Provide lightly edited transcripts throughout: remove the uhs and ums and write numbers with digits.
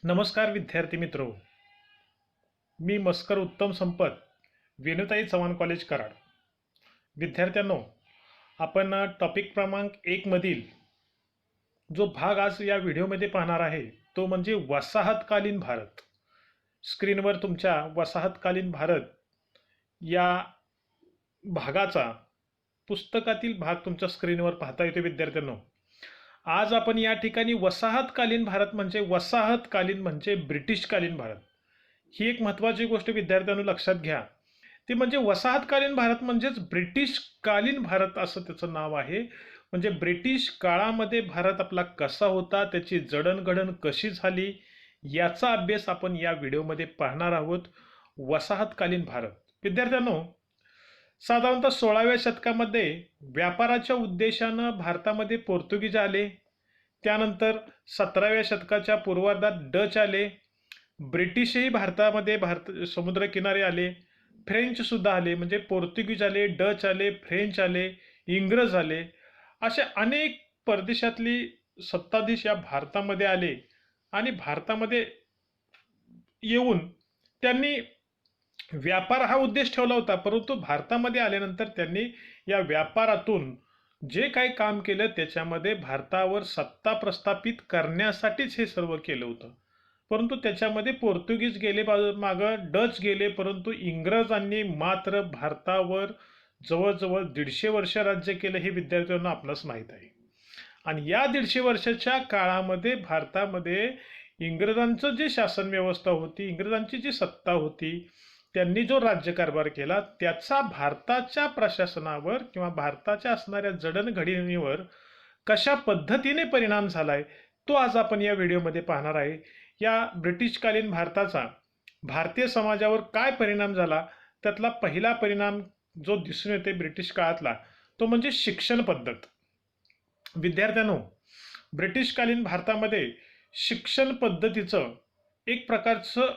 नमस्कार विद्यार्थी मित्रो, मी मस्कर उत्तम संपत, वेणुताई चव्हाण कॉलेज कराड. विद्यार्थ्यांनो, आपण टॉपिक क्रमांक 1 मधील जो भाग आज या व्हिडिओमध्ये पाहणार आहे तो म्हणजे वसाहतकालीन भारत. स्क्रीनवर तुमच्या वसाहतकालीन भारत या भागाचा पुस्तकातील भाग तुमच्या स्क्रीनवर पाहता येतो. विद्यार्थ्यांनो, आज आपण या ठिकाणी वसाहतकालीन भारत म्हणजे ब्रिटिशकालीन भारत ही एक महत्त्वाची गोष्ट विद्यार्थ्यांनो लक्षात घ्या. ते म्हणजे वसाहतकालीन भारत म्हणजेच ब्रिटिशकालीन भारत असं त्याचं नाव आहे. म्हणजे ब्रिटिश काळामध्ये भारत आपला कसा होता, त्याची जडणघडण कशी झाली याचा अभ्यास आपण या व्हिडिओमध्ये पाहणार आहोत. वसाहतकालीन भारत. विद्यार्थ्यांनो, साधारणतः 16व्या शतकामध्ये व्यापाराच्या उद्देशानं भारतामध्ये पोर्तुगीज आले. त्यानंतर 17व्या शतकाच्या पूर्वार्धात डच आले. ब्रिटिशही भारतामध्ये समुद्रकिनारे आले. फ्रेंच सुद्धा आले. म्हणजे पोर्तुगीज आले, डच आले, फ्रेंच आले, इंग्रज आले. असे अनेक परदेशातली सत्ताधीश या भारतामध्ये आले आणि भारतामध्ये येऊन त्यांनी व्यापार हा उद्देश ठेवला होता. परंतु भारतामध्ये आल्यानंतर त्यांनी या व्यापारातून जे काही काम केलं त्याच्यामध्ये भारतावर सत्ता प्रस्थापित करण्यासाठीच हे सर्व केलं होतं. परंतु त्याच्यामध्ये पोर्तुगीज गेले मागं, डच गेले, परंतु इंग्रजांनी मात्र भारतावर जवळजवळ 150 वर्ष राज्य केलं हे विद्यार्थ्यांना आपणास माहीत आहे. आणि या 150 वर्षाच्या काळामध्ये भारतामध्ये इंग्रजांचं जे शासन व्यवस्था होती, इंग्रजांची जी सत्ता होती, त्यांनी जो राज्यकारभार केला त्याचा भारताच्या प्रशासनावर किंवा भारताच्या असणाऱ्या जडणघडणीवर कशा पद्धतीने परिणाम झालाय तो आज आपण या व्हिडिओमध्ये पाहणार आहे. या ब्रिटिशकालीन भारताचा भारतीय समाजावर काय परिणाम झाला त्यातला पहिला परिणाम जो दिसून येते ब्रिटिश काळातला तो म्हणजे शिक्षण पद्धत. विद्यार्थ्यांनो, ब्रिटिशकालीन भारतामध्ये शिक्षण पद्धतीचं एक प्रकारचं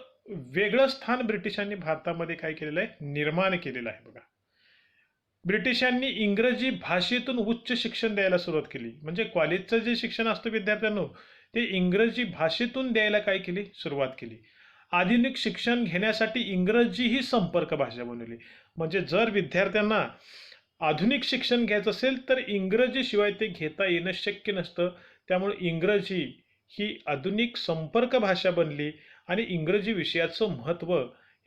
वेगळं स्थान ब्रिटिशांनी भारतामध्ये काय केलेलं आहे, निर्माण केलेलं आहे. बघा, ब्रिटिशांनी इंग्रजी भाषेतून उच्च शिक्षण द्यायला सुरुवात केली. म्हणजे कॉलेजचं जे शिक्षण असतं विद्यार्थ्यांनो ते इंग्रजी भाषेतून द्यायला काय केली, सुरुवात केली. आधुनिक शिक्षण घेण्यासाठी इंग्रजी ही संपर्क भाषा बनवली. म्हणजे जर विद्यार्थ्यांना आधुनिक शिक्षण घ्यायचं असेल तर इंग्रजी शिवाय ते घेता येणं शक्य नसतं. त्यामुळे इंग्रजी ही आधुनिक संपर्क भाषा बनली आणि इंग्रजी विषयाचं महत्त्व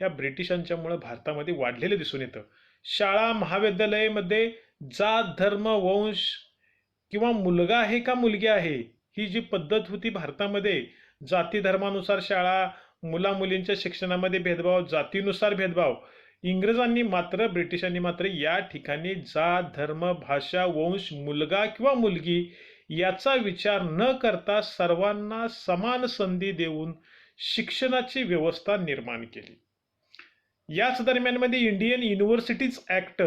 या ब्रिटिशांच्यामुळे भारतामध्ये वाढलेलं दिसून येतं. शाळा महाविद्यालयामध्ये जात धर्म वंश किंवा मुलगा आहे का मुलगी आहे ही जी पद्धत होती भारतामध्ये, जाती धर्मानुसार शाळा, मुला मुलींच्या शिक्षणामध्ये भेदभाव, जातीनुसार भेदभाव, ब्रिटिशांनी मात्र या ठिकाणी जात धर्म भाषा वंश मुलगा किंवा मुलगी याचा विचार न करता सर्वांना समान संधी देऊन शिक्षणाची व्यवस्था निर्माण केली. याच दरम्यानमध्ये इंडियन युनिव्हर्सिटीज ऍक्ट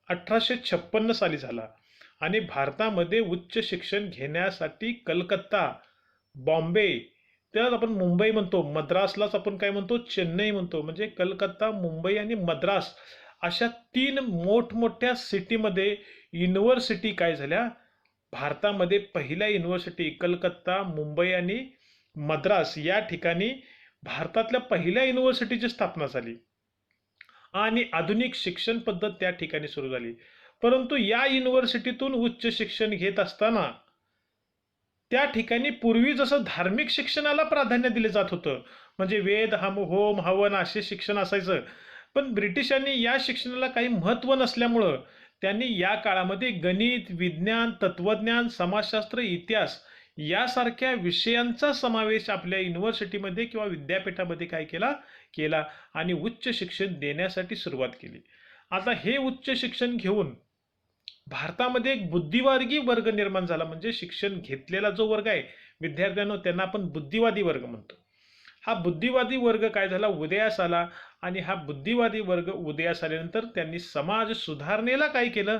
1856 साली झाला आणि भारतामध्ये उच्च शिक्षण घेण्यासाठी कलकत्ता, बॉम्बे, त्यात आपण मुंबई म्हणतो, मद्रासलाच आपण काय म्हणतो, चेन्नई म्हणतो, म्हणजे कलकत्ता, मुंबई आणि मद्रास अशा 3 मोठमोठ्या सिटीमध्ये युनिव्हर्सिटी काय झाल्या. भारतामध्ये पहिल्या युनिव्हर्सिटी कलकत्ता, मुंबई आणि मद्रास या ठिकाणी भारतातल्या पहिल्या युनिव्हर्सिटीची स्थापना झाली आणि आधुनिक शिक्षण पद्धत त्या ठिकाणी सुरू झाली. परंतु या युनिव्हर्सिटीतून उच्च शिक्षण घेत असताना त्या ठिकाणी पूर्वी जसं धार्मिक शिक्षणाला प्राधान्य दिले जात होतं, म्हणजे वेद होम हवन असे शिक्षण असायचं, पण ब्रिटिशांनी या शिक्षणाला काही महत्त्व नसल्यामुळं त्यांनी या काळामध्ये गणित, विज्ञान, तत्वज्ञान, समाजशास्त्र, इतिहास यासारख्या विषयांचा समावेश आपल्या युनिव्हर्सिटीमध्ये किंवा विद्यापीठामध्ये काय केला आणि उच्च शिक्षण देण्यासाठी सुरुवात केली. आता हे उच्च शिक्षण घेऊन भारतामध्ये एक बुद्धिवादी वर्ग निर्माण झाला. म्हणजे शिक्षण घेतलेला जो वर्ग आहे विद्यार्थ्यांनो त्यांना आपण बुद्धिवादी वर्ग म्हणतो. हा बुद्धिवादी वर्ग काय झाला, उदयास आला आणि हा बुद्धिवादी वर्ग उदयास आल्यानंतर त्यांनी समाज सुधारणेला काय केलं,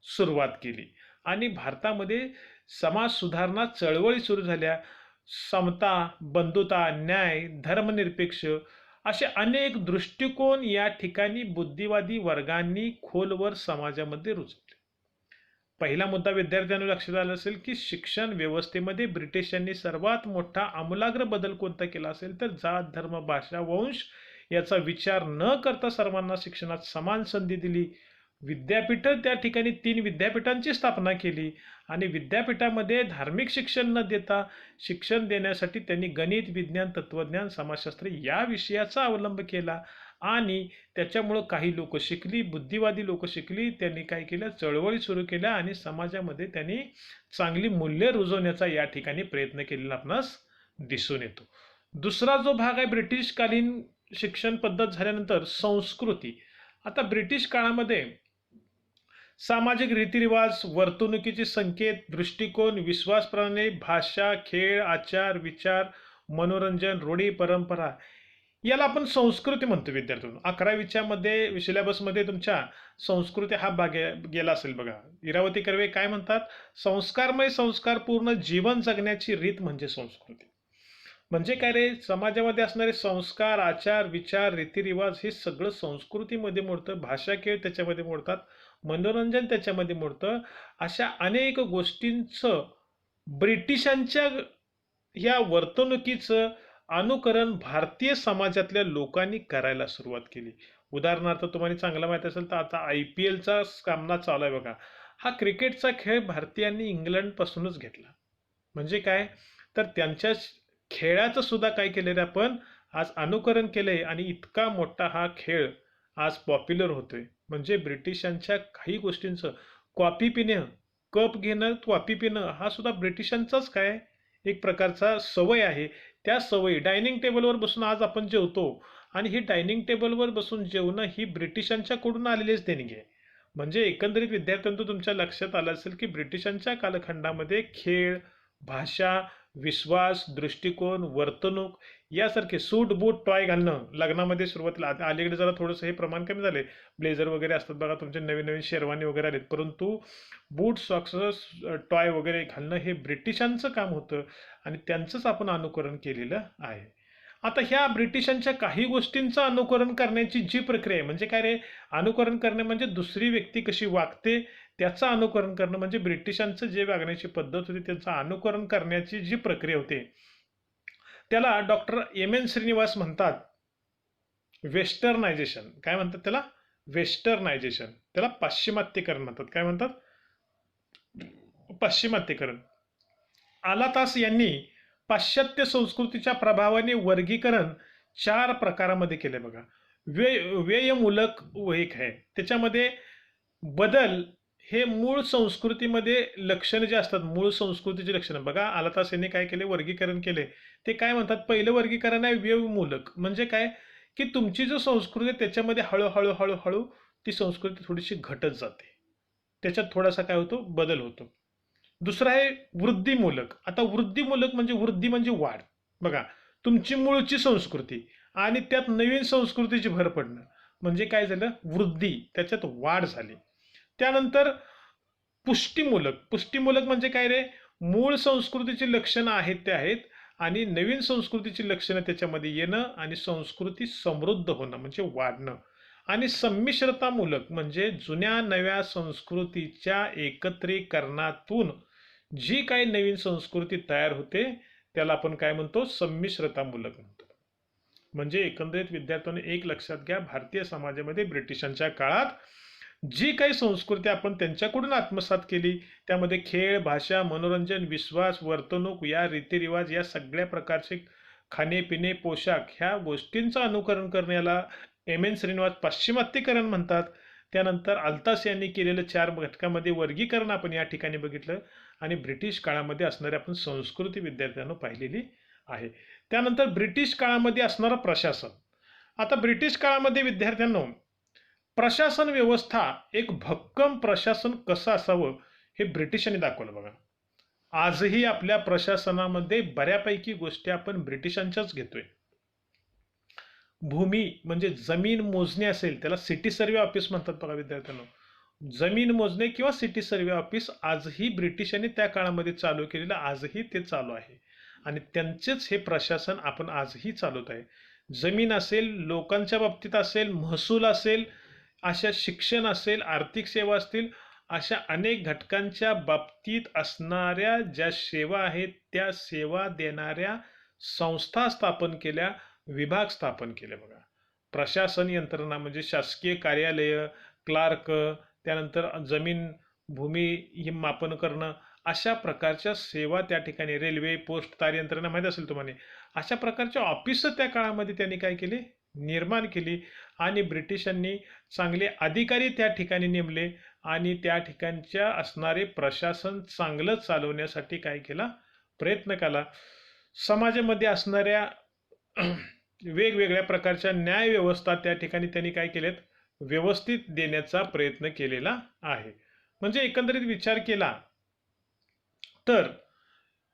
सुरुवात केली आणि भारतामध्ये समाज सुधारणा चळवळी सुरू झाल्या. समता, बंधुता, न्याय, धर्मनिरपेक्ष असे अनेक दृष्टिकोन या ठिकाणी बुद्धिवादी वर्गांनी खोलवर समाजामध्ये रुजवले. पहिला मुद्दा विद्यार्थ्यांना लक्षात आला असेल की शिक्षण व्यवस्थेमध्ये ब्रिटिशांनी सर्वात मोठा आमूलाग्र बदल कोणता केला असेल तर जात धर्म भाषा वंश याचा विचार न करता सर्वांना शिक्षणात समान संधी दिली. विद्यापीठं त्या ठिकाणी 3 विद्यापीठांची स्थापना केली आणि विद्यापीठामध्ये धार्मिक शिक्षण न देता शिक्षण देण्यासाठी त्यांनी गणित विज्ञान तत्त्वज्ञान समाजशास्त्र या विषयाचा अवलंब केला आणि त्याच्यामुळं काही लोक शिकली, बुद्धिवादी लोक शिकली. त्यांनी काय केलं, चळवळी सुरू केल्या आणि समाजामध्ये त्यांनी चांगली मूल्य रुजवण्याचा या ठिकाणी प्रयत्न केलेला आपणास दिसून येतो. दुसरा जो भाग आहे ब्रिटिशकालीन शिक्षण पद्धत झाल्यानंतर संस्कृती. आता ब्रिटिश काळामध्ये सामाजिक रीतिरिवाज, वर्तणुकीचे संकेत, दृष्टिकोन, विश्वास प्रणाली, भाषा, खेळ, आचार, विचार, मनोरंजन, रूढी, परंपरा याला आपण संस्कृती म्हणतो. विद्यार्थ्यांनो 11वीच्या मध्ये सिलेबसमध्ये तुमच्या संस्कृती हा भाग गेला असेल बघा. इरावती कर्वे काय म्हणतात, संस्कारमय संस्कारपूर्ण जीवन जगण्याची रीत म्हणजे संस्कृती. म्हणजे काय रे, समाजामध्ये असणारे संस्कार, आचार, विचार, रीतिरिवाज हे सगळं संस्कृतीमध्ये मोडतं. भाषा, खेळ त्याच्यामध्ये मोडतात, मनोरंजन त्याच्यामध्ये मोडतं. अशा अनेक गोष्टींचं ब्रिटिशांच्या या वर्तणुकीचं अनुकरण भारतीय समाजातल्या लोकांनी करायला सुरुवात केली. उदाहरणार्थ तुम्हाला चांगलं माहिती असेल तर आता IPLचा सामना चालू आहे बघा. हा क्रिकेटचा खेळ भारतीयांनी इंग्लंडपासूनच घेतला. म्हणजे काय तर त्यांच्या खेळाचं सुद्धा काय केलेलं आपण आज अनुकरण केलंय आणि इतका मोठा हा खेळ आज पॉप्युलर होतोय. म्हणजे ब्रिटिशांच्या काही गोष्टींचं कॉपी पिणं, कप घेणं, कॉपी पिणं हा सुद्धा ब्रिटिशांचाच काय एक प्रकारचा सवय आहे. त्या सवयी डायनिंग टेबलवर बसून आज आपण जेवतो आणि ही डायनिंग टेबलवर बसून जेवणं ही ब्रिटिशांच्याकडून आलेलीच देणगी आहे. म्हणजे एकंदरीत विद्यार्थ्यांचं तुमच्या लक्षात आलं असेल की ब्रिटिशांच्या कालखंडामध्ये खेळ, भाषा, विश्वास, दृष्टिकोन, वर्तणूक यासारखे सूट बूट टॉय घालणं लग्नामध्ये सुरुवातीला, अलीकडे जरा थोडंसं हे प्रमाण कमी झाले, ब्लेझर वगैरे असतात बघा, तुमचे नवीन नवीन शेरवानी वगैरे आलेत, परंतु बूट सॉक्स टॉय वगैरे घालणं हे ब्रिटिशांचं काम होतं आणि त्यांचंच आपण अनुकरण केलेलं आहे. आता ह्या ब्रिटिशांच्या काही गोष्टींचं अनुकरण करण्याची जी प्रक्रिया आहे, म्हणजे काय रे, अनुकरण करणे म्हणजे दुसरी व्यक्ती कशी वागते त्याचं अनुकरण करणं. म्हणजे ब्रिटिशांचं जे वागण्याची पद्धत होती त्यांचं अनुकरण करण्याची जी प्रक्रिया होते त्याला डॉक्टर M.N. श्रीनिवास म्हणतात वेस्टर्नायझेशन. काय म्हणतात त्याला, वेस्टर्नायझेशन. त्याला पाश्चिमात्यकरण म्हणतात. काय म्हणतात, पाश्चिमात्यकरण. आलातास यांनी पाश्चात्य संस्कृतीच्या प्रभावाने वर्गीकरण 4 प्रकारामध्ये केले बघा. व्ययमूलक एक आहे, त्याच्यामध्ये बदल हे मूळ संस्कृतीमध्ये लक्षणं जे असतात, मूळ संस्कृतीची लक्षणं बघा. आलातास यांनी काय केले, वर्गीकरण केले. ते काय म्हणतात, पहिलं वर्गीकरण आहे व्ययमूलक. म्हणजे काय की तुमची जो संस्कृती आहे त्याच्यामध्ये हळूहळू हळूहळू ती संस्कृती थोडीशी घटत जाते, त्याच्यात थोडासा काय होतो, बदल होतो. दुसरं आहे वृद्धिमूलक. आता वृद्धिमूलक म्हणजे वृद्धी म्हणजे वाढ. बघा, तुमची मूळची संस्कृती आणि त्यात नवीन संस्कृतीची भर पडणं म्हणजे काय झालं, वृद्धी, त्याच्यात वाढ झाली. त्यानंतर पुष्टीमूलक. पुष्टीमूलक म्हणजे काय रे, मूळ संस्कृतीची लक्षणं आहेत ते आहेत आणि नवीन संस्कृतीची लक्षणं त्याच्यामध्ये येणं आणि संस्कृती समृद्ध होणं म्हणजे वाढणं. आणि संमिश्रतामूलक म्हणजे जुन्या नव्या संस्कृतीच्या एकत्रीकरणातून जी काही नवीन संस्कृती तयार होते त्याला आपण काय म्हणतो, संमिश्रतामूलक म्हणतो. म्हणजे एकंदरीत विद्यार्थ्यांनी एक लक्षात घ्या, भारतीय समाजामध्ये ब्रिटिशांच्या काळात जी काही संस्कृती आपण त्यांच्याकडून आत्मसात केली त्यामध्ये खेळ, भाषा, मनोरंजन, विश्वास, वर्तणूक या रीतिरिवाज या सगळ्या प्रकारचे खाणे-पिणे, पोशाख ह्या गोष्टींचं अनुकरण करण्याला M.N. श्रीनिवास पाश्चिमात्यकरण म्हणतात. त्यानंतर आलतास यांनी केलेलं 4 घटकामध्ये वर्गीकरण आपण या ठिकाणी बघितलं आणि ब्रिटिश काळामध्ये असणारी आपण संस्कृती विद्यार्थ्यांना पाहिलेली आहे. त्यानंतर ब्रिटिश काळामध्ये असणारं प्रशासन. आता ब्रिटिश काळामध्ये विद्यार्थ्यांनो प्रशासन व्यवस्था, एक भक्कम प्रशासन कसं असावं हे ब्रिटिशांनी दाखवलं बघा. आजही आपल्या प्रशासनामध्ये बऱ्यापैकी गोष्टी आपण ब्रिटिशांच्याच घेतोय. भूमी म्हणजे जमीन मोजणी असेल त्याला सिटी सर्वे ऑफिस म्हणतात बघा विद्यार्थ्यांनो. जमीन मोजणे किंवा सिटी सर्वे ऑफिस आजही ब्रिटिशांनी त्या काळामध्ये चालू केलेलं, आजही ते चालू आहे आणि त्यांचेच हे प्रशासन आपण आजही चालवत आहे. जमीन असेल, लोकांच्या बाबतीत असेल, महसूल असेल, अशा शिक्षण असेल, आर्थिक सेवा असतील, अशा अनेक घटकांच्या बाबतीत असणाऱ्या ज्या सेवा आहेत त्या सेवा देणाऱ्या संस्था स्थापन केल्या, विभाग स्थापन केले. बघा, प्रशासन यंत्रणा म्हणजे शासकीय कार्यालय, क्लार्क, त्यानंतर जमीन भूमी ही मापन करणं, अशा प्रकारच्या सेवा त्या ठिकाणी, रेल्वे, पोस्ट, तार यंत्रणा माहीत असेल तुम्हाला, अशा प्रकारच्या ऑफिस त्या काळामध्ये त्यांनी काय केले, निर्माण केली. आणि ब्रिटिशांनी चांगले अधिकारी त्या ठिकाणी नेमले आणि त्या ठिकाणच्या असणारे प्रशासन चांगलं चालवण्यासाठी काय केला, प्रयत्न केला. समाजामध्ये असणाऱ्या वेगवेगळ्या प्रकारच्या न्याय व्यवस्था त्या ठिकाणी त्यांनी काय केलेत, व्यवस्थित देण्याचा प्रयत्न केलेला आहे. म्हणजे एकंदरीत विचार केला तर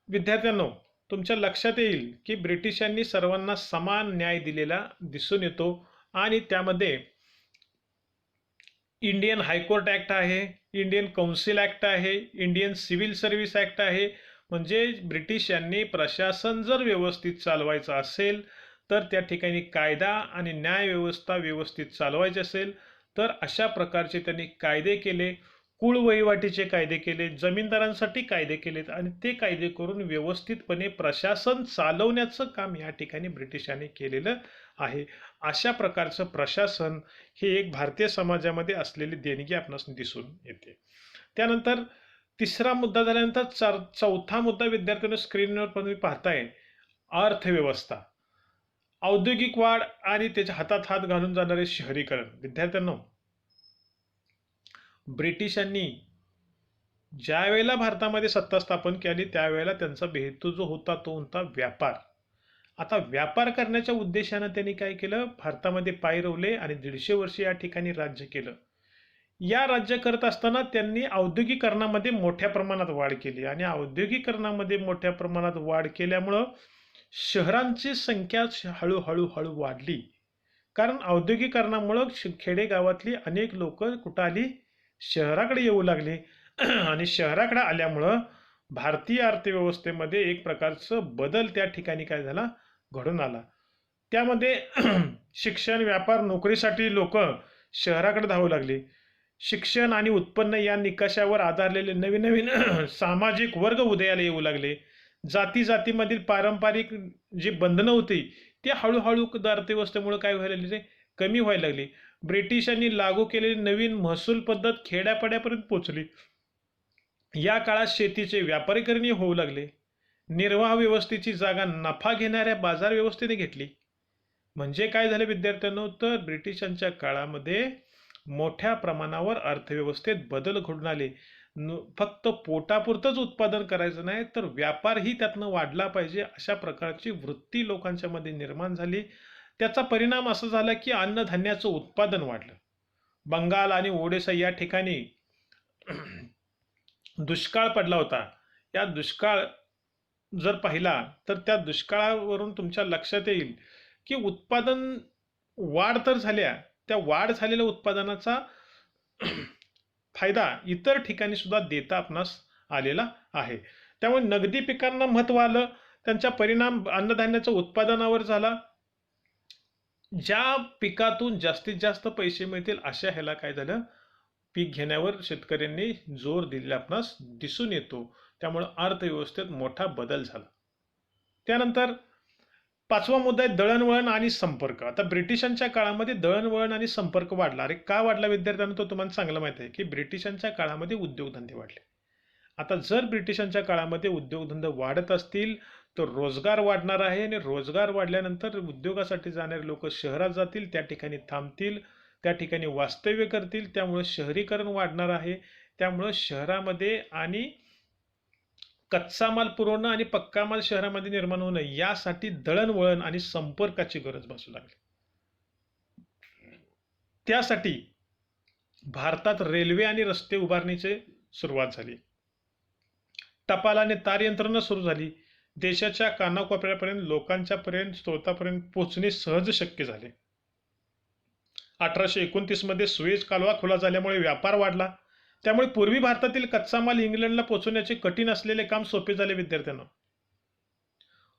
विद्यार्थ्यांनो तुमच्या लक्षात येईल की ब्रिटिशांनी सर्वांना समान न्याय दिलेला दिसून येतो. आणि त्यामध्ये इंडियन हायकोर्ट ॲक्ट आहे, इंडियन कौन्सिल ॲक्ट आहे, इंडियन सिव्हिल सर्व्हिस ॲक्ट आहे. म्हणजे ब्रिटिशांनी प्रशासन जर व्यवस्थित चालवायचं असेल तर त्या ठिकाणी कायदा आणि न्याय व्यवस्था व्यवस्थित चालवायची असेल तर अशा प्रकारचे त्यांनी कायदे केले. कुळ वहिवाटीचे कायदे केले, जमीनदारांसाठी कायदे केलेत आणि ते कायदे करून व्यवस्थितपणे प्रशासन चालवण्याचं काम या ठिकाणी ब्रिटिशांनी केलेलं आहे. अशा प्रकारचं प्रशासन हे एक भारतीय समाजामध्ये असलेली देणगी आपणास दिसून येते. त्यानंतर तिसरा मुद्दा झाल्यानंतर चौथा मुद्दा विद्यार्थ्यांना स्क्रीनवर तुम्ही पाहताय, अर्थव्यवस्था, औद्योगिक वाढ आणि त्याच्या हातात हात घालून जाणारे शहरीकरण. विद्यार्थ्यांनो ब्रिटिशांनी ज्या वेळेला भारतामध्ये सत्ता स्थापन केली त्यावेळेला त्यांचा हेतू जो होता तो होता व्यापार. आता व्यापार करण्याच्या उद्देशानं त्यांनी काय केलं, भारतामध्ये पाय रोवले आणि 150 वर्ष या ठिकाणी राज्य केलं. या राज्य करत असताना त्यांनी औद्योगिकरणामध्ये मोठ्या प्रमाणात वाढ केली आणि औद्योगिकरणामध्ये मोठ्या प्रमाणात वाढ केल्यामुळं शहरांची संख्या हळूहळू वाढली. कारण औद्योगिकरणामुळं खेडेगावातली अनेक लोक कुठं आली, शहराकडे येऊ लागले. आणि शहराकडे आल्यामुळं भारतीय अर्थव्यवस्थेमध्ये एक प्रकारचं बदल त्या ठिकाणी काय झाला, घडून आला. त्यामध्ये शिक्षण, व्यापार, नोकरीसाठी लोक शहराकडे धावू लागले. शिक्षण आणि उत्पन्न या निकषावर आधारलेले नवीन नवीन सामाजिक वर्ग उदयाला येऊ लागले. जाती जातीमधील पारंपरिक जी बंधनं होती ती हळूहळू अर्थव्यवस्थेमुळे काय व्हायला लागली, कमी व्हायला लागली. ब्रिटिशांनी लागू केलेली नवीन महसूल पद्धत खेड्यापाड्यापर्यंत पोहोचली. या काळात शेतीचे व्यापारीकरण होऊ लागले. निर्वाह व्यवस्थेची जागा नफा घेणाऱ्या बाजार व्यवस्थेने घेतली. म्हणजे काय झालं विद्यार्थ्यांनो, तर ब्रिटिशांच्या काळामध्ये मोठ्या प्रमाणावर अर्थव्यवस्थेत बदल घडून आले. फक्त पोटापुरतंच उत्पादन करायचं नाही तर व्यापारही त्यातनं वाढला पाहिजे अशा प्रकारची वृत्ती लोकांच्या मध्ये निर्माण झाली. त्याचा परिणाम असा झाला की अन्नधान्याचं उत्पादन वाढलं. बंगाल आणि ओडिशा या ठिकाणी दुष्काळ पडला होता. या दुष्काळ जर पाहिला तर त्या दुष्काळावरून तुमच्या लक्षात येईल की उत्पादन वाढ तर झाल्या, त्या वाढ झालेल्या उत्पादनाचा फायदा इतर ठिकाणी सुद्धा देता आपणास आलेला आहे. त्यामुळे नगदी पिकांना महत्त्व आलं, त्यांचा परिणाम अन्नधान्याच्या उत्पादनावर झाला. ज्या पिकातून जास्तीत जास्त पैसे मिळतील अशा ह्याला काय झालं, पीक घेण्यावर शेतकऱ्यांनी जोर दिलेला आपणास दिसून येतो. त्यामुळे अर्थव्यवस्थेत मोठा बदल झाला. त्यानंतर पाचवा मुद्दा आहे दळणवळण आणि संपर्क. आता ब्रिटिशांच्या काळामध्ये दळणवळण आणि संपर्क वाढला. अरे का वाढला विद्यार्थ्यांना, तो तुम्हाला चांगलं माहिती आहे की ब्रिटिशांच्या काळामध्ये उद्योगधंदे वाढले. आता जर ब्रिटिशांच्या काळामध्ये उद्योगधंदे वाढत असतील तर रोजगार वाढणार आहे आणि रोजगार वाढल्यानंतर उद्योगासाठी जाणारे लोक शहरात जातील, त्या ठिकाणी थांबतील, त्या ठिकाणी वास्तव्य करतील. त्यामुळे शहरीकरण वाढणार आहे. त्यामुळे शहरामध्ये आणि कच्चा माल पुरवणं आणि पक्का माल शहरामध्ये निर्माण होणं यासाठी दळणवळण आणि संपर्काची गरज भासू लागली. त्यासाठी भारतात रेल्वे आणि रस्ते उभारणीची सुरुवात झाली. टपाल आणि तार यंत्रणा सुरू झाली. देशाच्या कानाकोपऱ्यापर्यंत लोकांच्या स्त्रोतापर्यंत पोहोचणे सहज शक्य झाले. 1829 मध्ये सुएझ कालवा खुला झाल्यामुळे व्यापार वाढला. त्यामुळे पूर्वी भारतातील कच्चा माल इंग्लंडला पोहोचवण्याचे कठीण असलेले काम सोपे झाले. विद्यार्थ्यांना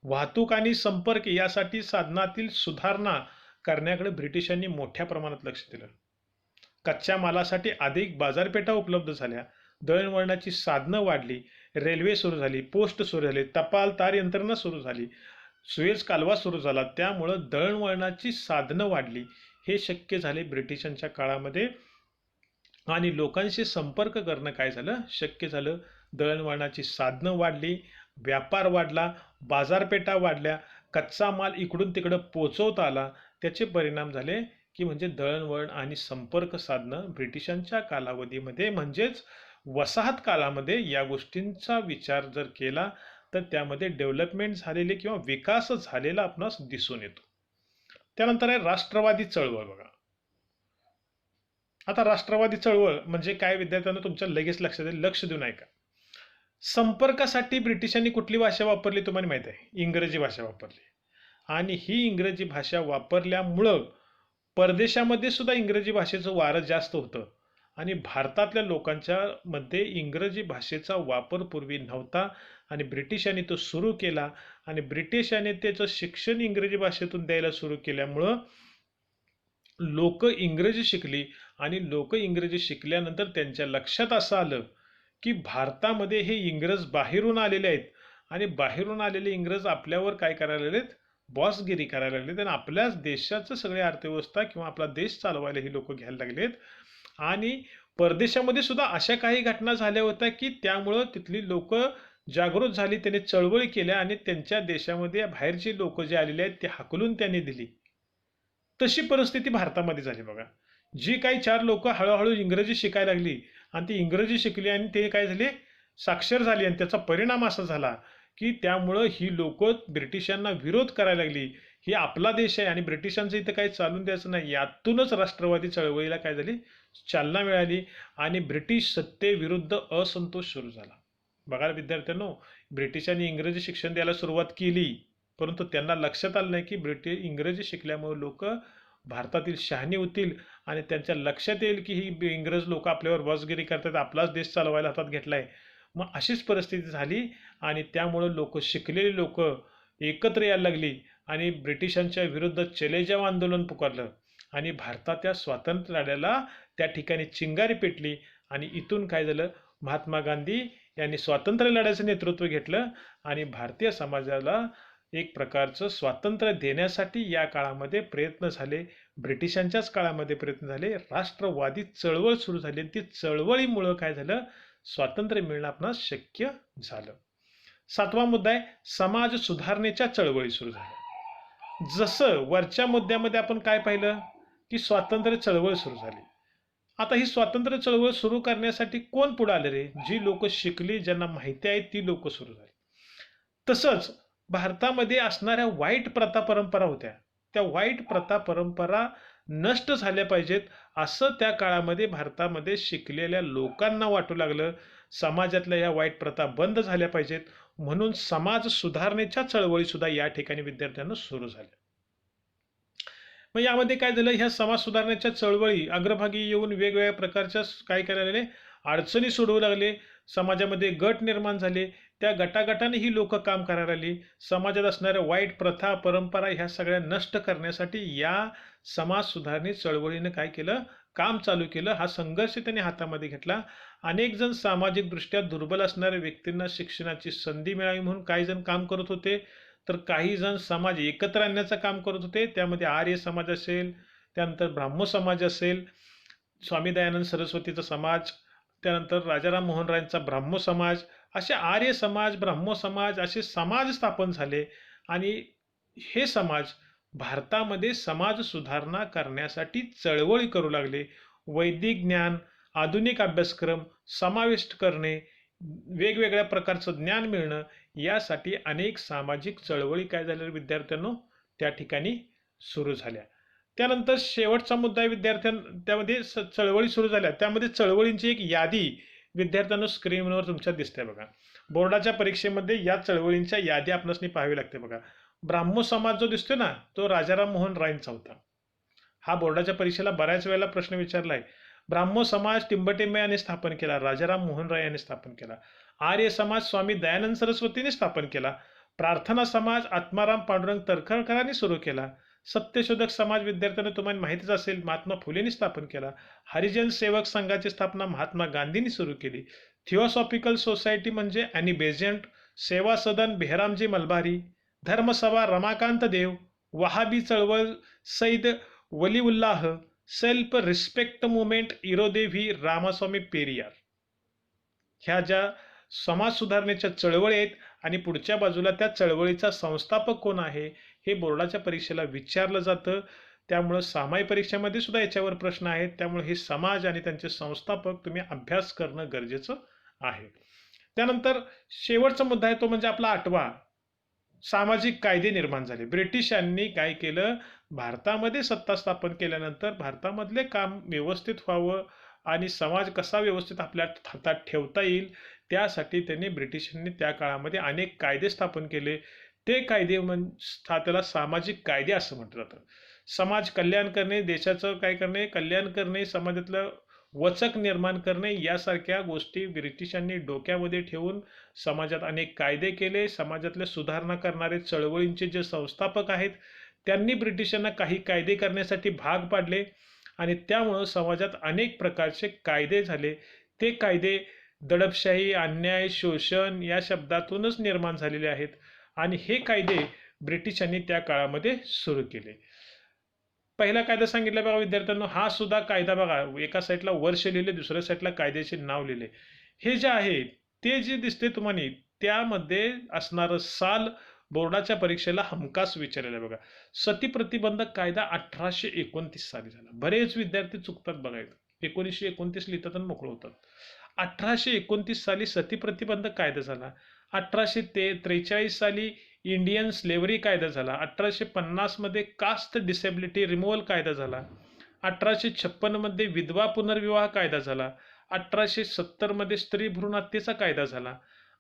वाहतूक आणि संपर्क यासाठी साधनातील सुधारणा करण्याकडे ब्रिटिशांनी मोठ्या प्रमाणात लक्ष दिलं. कच्च्या मालासाठी अधिक बाजारपेठा उपलब्ध झाल्या, दळणवळणाची साधनं वाढली, रेल्वे सुरू झाली, पोस्ट सुरू झाली, टपाल तार यंत्रणा सुरू झाली, सुएझ कालवा सुरू झाला. त्यामुळं दळणवळणाची साधनं वाढली. हे शक्य झाले ब्रिटिशांच्या काळामध्ये आणि लोकांशी संपर्क करणं काय झालं, शक्य झालं. दळणवळणाची साधनं वाढली, व्यापार वाढला, बाजारपेठा वाढल्या, कच्चा माल इकडून तिकडं पोचवता आला. त्याचे परिणाम झाले की म्हणजे दळणवळण आणि संपर्क साधनं ब्रिटिशांच्या कालावधीमध्ये म्हणजेच वसाहत काळामध्ये या गोष्टींचा विचार जर केला तर त्यामध्ये डेव्हलपमेंट झालेली किंवा विकास झालेला आपणास दिसून येतो. त्यानंतर आहे राष्ट्रवादी चळवळ. बघा आता राष्ट्रवादी चळवळ म्हणजे काय विद्यार्थ्यांना तुमच्या लगेच लक्षात येईल, लक्ष देऊन ऐका. संपर्कासाठी ब्रिटिशांनी कुठली भाषा वापरली तुम्हाला माहित आहे, इंग्रजी भाषा वापरली. आणि ही इंग्रजी भाषा वापरल्यामुळं परदेशामध्ये सुद्धा इंग्रजी भाषेचं वारं जास्त होतं आणि भारतातल्या लोकांच्या मध्ये इंग्रजी भाषेचा वापर पूर्वी नव्हता आणि ब्रिटिशांनी तो सुरू केला आणि ब्रिटिशांनी त्याचं शिक्षण इंग्रजी भाषेतून द्यायला सुरू केल्यामुळं लोक इंग्रजी शिकली आणि लोक इंग्रजी शिकल्यानंतर त्यांच्या लक्षात असं आलं की भारतामध्ये हे इंग्रज बाहेरून आलेले आहेत आणि बाहेरून आलेले इंग्रज आपल्यावर काय करायला लागलेत, बॉसगिरी करायला लागलेत आणि आपल्याच देशाचं सगळी अर्थव्यवस्था किंवा आपला देश चालवायला ही लोक घ्यायला लागलेत. आणि परदेशामध्ये सुद्धा अशा काही घटना झाल्या होत्या की त्यामुळं तिथली लोक जागृत झाली, त्यांनी चळवळी केल्या आणि त्यांच्या देशामध्ये बाहेरची लोक जे आलेले आहेत ते हाकलून त्यांनी दिली. तशी परिस्थिती भारतामध्ये झाली. बघा जी काही चार लोक हळूहळू इंग्रजी शिकायला लागली आणि ती इंग्रजी शिकली आणि ते काय झाले, साक्षर झाली आणि त्याचा परिणाम असा झाला की त्यामुळं ही लोक ब्रिटिशांना विरोध करायला लागली. ही आपला देश आहे आणि ब्रिटिशांचं इथं काही चालून द्यायचं नाही. यातूनच राष्ट्रवादी चळवळीला काय झाली, चालना मिळाली आणि ब्रिटिश सत्तेविरुद्ध असंतोष सुरू झाला. बघा विद्यार्थ्यांनो, ब्रिटिशांनी इंग्रजी शिक्षण द्यायला सुरुवात केली परंतु त्यांना लक्षात आलं नाही की इंग्रजी शिकल्यामुळे लोक भारतातील शहाणी होतील आणि त्यांच्या लक्षात येईल की ही इंग्रज लोक आपल्यावर बॉसगिरी करतात, आपलाच देश चालवायला हातात घेतलाय. मग अशीच परिस्थिती झाली आणि त्यामुळं लोक, शिकलेली लोक एकत्र यायला लागली आणि ब्रिटिशांच्या विरुद्ध चले जाव आंदोलन पुकारलं आणि भारताच्या स्वातंत्र्य लढ्याला त्या ठिकाणी चिंगारी पेटली. आणि इथून काय झालं, महात्मा गांधी यांनी स्वातंत्र्य लढ्याचं नेतृत्व घेतलं आणि भारतीय समाजाला एक प्रकारचं स्वातंत्र्य देण्यासाठी या काळामध्ये प्रयत्न झाले. ब्रिटिशांच्याच काळामध्ये प्रयत्न झाले. राष्ट्रवादी चळवळ सुरू झाली. ती चळवळीमुळं काय झालं, स्वातंत्र्य मिळणं आपणास शक्य झालं. 7वा मुद्दा आहे समाज सुधारणेच्या चळवळी सुरू झाल्या. जसं वरच्या मुद्द्यामध्ये आपण काय पाहिलं की स्वातंत्र्य चळवळ सुरू झाली. आता ही स्वातंत्र्य चळवळ सुरू करण्यासाठी कोण पुढे आले रे, जी लोक शिकली, ज्यांना माहिती आहे ती लोक सुरू झाली. तसंच भारतामध्ये असणाऱ्या वाईट प्रथा परंपरा होत्या, त्या वाईट प्रथा परंपरा नष्ट झाल्या पाहिजेत असं त्या काळामध्ये भारतामध्ये शिकलेल्या लोकांना वाटू लागलं. समाजातल्या या वाईट प्रथा बंद झाल्या पाहिजेत म्हणून समाज सुधारणेच्या चळवळी सुद्धा या ठिकाणी विद्यार्थ्यांना सुरू झाल्या. मग यामध्ये काय झालं, ह्या समाज सुधारण्याच्या चळवळी अग्रभागी येऊन वेगवेगळ्या प्रकारच्या काय करायला लागले, अडचणी सोडवू लागले. समाजामध्ये गट निर्माण झाले, त्या गटागटाने ही लोक काम करायला लागली. समाजात असणाऱ्या वाईट प्रथा परंपरा ह्या सगळ्या नष्ट करण्यासाठी या समाज सुधारणी चळवळीने काय केलं, काम चालू केलं. हा संघर्ष त्यांनी हातामध्ये घेतला. अनेक जण सामाजिकदृष्ट्या दुर्बल असणाऱ्या व्यक्तींना शिक्षणाची संधी मिळावी म्हणून काही जण काम करत होते, तर काही जण समाज एकत्र आणण्याचं काम करत होते. त्यामध्ये आर्य समाज असेल, त्यानंतर ब्राह्मो समाज असेल, स्वामी दयानंद सरस्वतीचा समाज, त्यानंतर राजाराम मोहन रायांचा ब्राह्मो समाज, असे आर्य समाज, ब्राह्मो समाज असे समाज स्थापन झाले. आणि हे समाज भारतामध्ये समाज सुधारणा करण्यासाठी चळवळी करू लागले. वैदिक ज्ञान, आधुनिक अभ्यासक्रम समाविष्ट करणे, वेगवेगळ्या प्रकारचं ज्ञान मिळणं, यासाठी अनेक सामाजिक चळवळी काय झाल्या विद्यार्थ्यांनो, त्या ठिकाणी सुरू झाल्या. त्यानंतर शेवटचा मुद्दा आहे त्यामध्ये चळवळी सुरू झाल्या. त्यामध्ये चळवळींची एक यादी विद्यार्थ्यांना स्क्रीनवर तुमच्या दिसते. बघा बोर्डाच्या परीक्षेमध्ये या चळवळींच्या यादी आपणास पाहावी लागते. बघा ब्राह्मो समाज जो दिसतोय ना, तो राजाराम मोहन रायांचा होता. हा बोर्डाच्या परीक्षेला बऱ्याच वेळेला प्रश्न विचारलाय. ब्राह्मो समाज टिंबटिंबे यांनी स्थापन केला, राजाराम मोहन राय यांनी स्थापन केला. आर्य समाज स्वामी दयानंद सरस्वतीने स्थापन केला. प्रार्थना समाज आत्माराम पांडुरंग तर्खडकरांनी सुरू केला. सत्यशोधक समाज विद्यार्थ्यांना तुम्हाला माहितीच असेल महात्मा फुलेंनी स्थापन केला. हरिजन सेवक संघाची स्थापना महात्मा गांधींनी सुरू केली. थिओसॉफिकल सोसायटी म्हणजे ॲनी बेझंट, सेवा सदन बेहरामजी मलबारी, धर्मसभा रमाकांत देव, वहाबी चळवळ Syed Waliullah, self respect movement Erode V Ramaswamy Periyar. ह्या ज्या समाज सुधारणेच्या चळवळी आहेत आणि पुढच्या बाजूला त्या चळवळीचा संस्थापक कोण आहे हे बोर्डाच्या परीक्षेला विचारलं जातं. त्यामुळं सामायिक परीक्षेमध्ये सुद्धा याच्यावर प्रश्न आहेत. त्यामुळे हे समाज आणि त्यांचे संस्थापक तुम्ही अभ्यास करणं गरजेचं आहे. त्यानंतर शेवटचा मुद्दा आहे तो म्हणजे आपला 8वा, सामाजिक कायदे निर्माण झाले. ब्रिटिशांनी काय केलं, भारतामध्ये सत्ता स्थापन केल्यानंतर भारतामधले काम व्यवस्थित व्हावं आणि समाज कसा व्यवस्थित आपल्या हातात ठेवता येईल त्यासाठी त्यांनी ब्रिटिशांनी त्या काळामध्ये अनेक कायदे स्थापन केले. ते कायदे त्याला सामाजिक कायदे असं म्हटलं जातं. समाज कल्याण करणे, देशाचं काय करणे, कल्याण करणे, समाजातलं वचक निर्माण करणे यासारख्या गोष्टी ब्रिटिशांनी डोक्यामध्ये ठेवून समाजात अनेक कायदे केले. समाजातल्या सुधारणा करणारे चळवळींचे जे संस्थापक आहेत त्यांनी ब्रिटिशांना काही कायदे करण्यासाठी भाग पाडले आणि त्यामुळं समाजात अनेक प्रकारचे कायदे झाले. ते कायदे दडपशाही, अन्याय, शोषण या शब्दातूनच निर्माण झालेले आहेत आणि हे कायदे ब्रिटिशांनी त्या काळामध्ये सुरू केले. पहिला कायदा सांगितला बघा विद्यार्थ्यांनो, हा सुद्धा कायदा बघा, एका साईडला वर्ष लिहिले, दुसऱ्या साईडला कायद्याचे नाव लिहिले. हे जे आहे ते जे दिसते तुम्हाला त्यामध्ये असणारं साल बोर्डाच्या परीक्षेला हमखास विचारलेलं आहे बघा. सती प्रतिबंधक कायदा 1829 साली झाला. बरेच विद्यार्थी चुकतात बघा, 1929 लिहितात आणि मोकळ होतात. 1829 साली सती प्रतिबंधक कायदा झाला. 1843 साली इंडियन स्लेव्हरी कायदा झाला. 1850 मध्ये कास्ट डिसेबिलिटी रिमूव्हल कायदा झाला. 1856 मध्ये विधवा पुनर्विवाह कायदा झाला. 1870 मध्ये स्त्री भ्रूण हत्येचा कायदा झाला.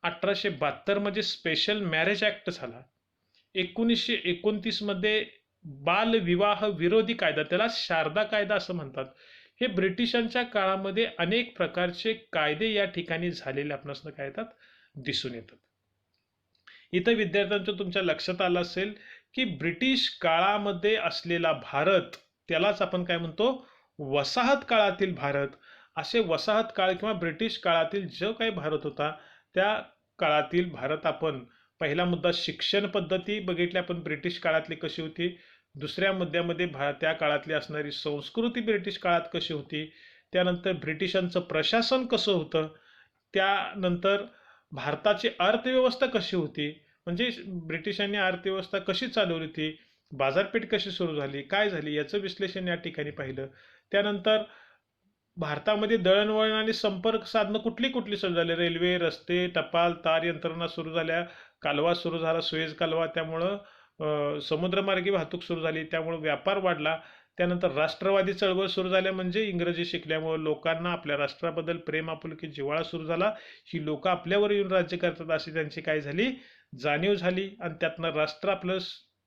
1872 मध्ये स्पेशल मॅरेज ऍक्ट झाला. 1929 मध्ये बालविवाह विरोधी कायदा, त्याला शारदा कायदा असं म्हणतात. हे ब्रिटिशांच्या काळामध्ये अनेक प्रकारचे कायदे या ठिकाणी झालेले आपणास काय येतात, दिसून येतात. इथं विद्यार्थ्यांचं तुमच्या लक्षात आलं असेल की ब्रिटिश काळामध्ये असलेला भारत त्यालाच आपण काय म्हणतो, वसाहत काळातील भारत. असे वसाहत काळ किंवा ब्रिटिश काळातील जो काही भारत होता त्या काळातील भारत आपण पहिला मुद्दा शिक्षण पद्धती बघितली आपण ब्रिटिश काळातली कशी होती. दुसऱ्या मुद्द्यामध्ये त्या काळातली असणारी संस्कृती ब्रिटिश काळात कशी होती. त्यानंतर ब्रिटिशांचं प्रशासन कसं होतं. त्यानंतर भारताची अर्थव्यवस्था कशी होती, म्हणजे ब्रिटिशांनी अर्थव्यवस्था कशी चालवली होती, बाजारपेठ कशी सुरू झाली, काय झाली याचं विश्लेषण या ठिकाणी पाहिलं. त्यानंतर भारतामध्ये दळणवळण आणि संपर्क साधनं कुठली कुठली सुरू झाली, रेल्वे, रस्ते, टपाल, तार यंत्रणा सुरू झाल्या, कालवा सुरू झाला सुएझ कालवा, त्यामुळं समुद्रमार्गी वाहतूक सुरू झाली, त्यामुळं व्यापार वाढला. त्यानंतर राष्ट्रवादी चळवळ सुरू झाल्या, म्हणजे इंग्रजी शिकल्यामुळे लोकांना आपल्या राष्ट्राबद्दल प्रेम आपुलकी जिव्हाळा सुरू झाला. ही लोक आपल्यावर येऊन राज्य करतात अशी त्यांची काय झाली, जाणीव झाली आणि त्यातनं राष्ट्र आपलं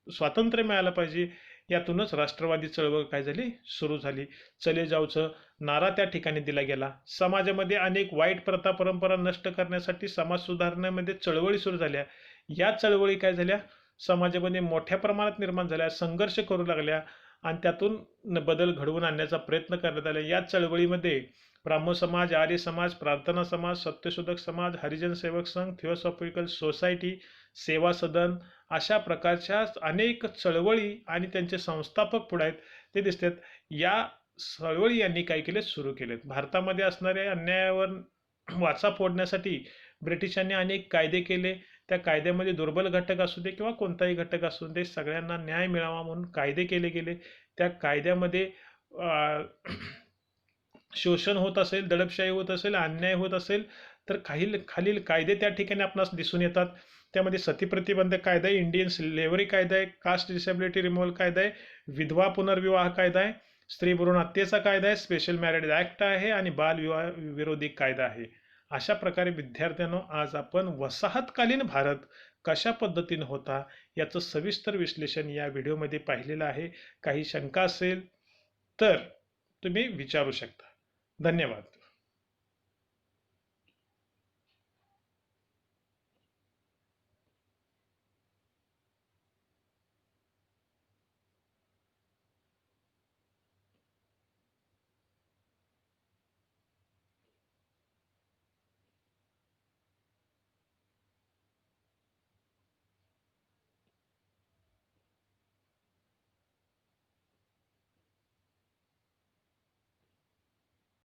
स्वातंत्र्य मिळालं पाहिजे यातूनच राष्ट्रवादी चळवळ काय झाली, सुरू झाली. चले जाऊचं नारा त्या ठिकाणी दिला गेला. समाजामध्ये अनेक वाईट प्रथा परंपरा नष्ट करण्यासाठी समाज सुधारण्यामध्ये चळवळी सुरू झाल्या. या चळवळी काय झाल्या, समाजामध्ये मोठ्या प्रमाणात निर्माण झाल्या, संघर्ष करू लागल्या आणि त्यातून बदल घडवून आणण्याचा प्रयत्न करण्यात आला. या चळवळीमध्ये ब्राह्मण समाज, आर्य समाज, प्रार्थना समाज, सत्यशोधक समाज, हरिजन सेवक संघ, थिओसॉफिकल सोसायटी, सेवा सदन अशा प्रकारच्या अनेक चळवळी आणि त्यांचे संस्थापक पुढे आहेत ते दिसतात. या चळवळी यांनी काय केले, सुरू केलेत. भारतामध्ये असणाऱ्या अन्यायावर वाचा फोडण्यासाठी ब्रिटिशांनी अनेक कायदे केले. त्या कायद्यामध्ये दुर्बल घटक असू दे किंवा कोणताही घटक असू दे सगळ्यांना न्याय मिळावा म्हणून कायदे केले गेले. त्या कायद्यामध्ये शोषण होत असेल, दडपशाही होत असेल, अन्याय होत असेल तर खालील कायदे त्या ठिकाणी आपणास दिसून येतात. त्यामध्ये सती प्रतिबंधक कायदा आहे, इंडियन स्लेव्हरी कायदा आहे, कास्ट डिसेबिलिटी रिमूव्हल कायदा आहे, विधवा पुनर्विवाह कायदा आहे, स्त्री भ्रूण हत्येचा कायदा आहे, स्पेशल मॅरेज ऍक्ट आहे आणि बालविवाह विरोधी कायदा आहे. अशा प्रकारे विद्यार्थ्यांनो आज आपण वसाहतकालीन भारत कशा पद्धतीने होता याचं सविस्तर विश्लेषण या व्हिडिओमध्ये पाहिलेलं आहे. काही शंका असेल तर तुम्ही विचारू शकता. धन्यवाद.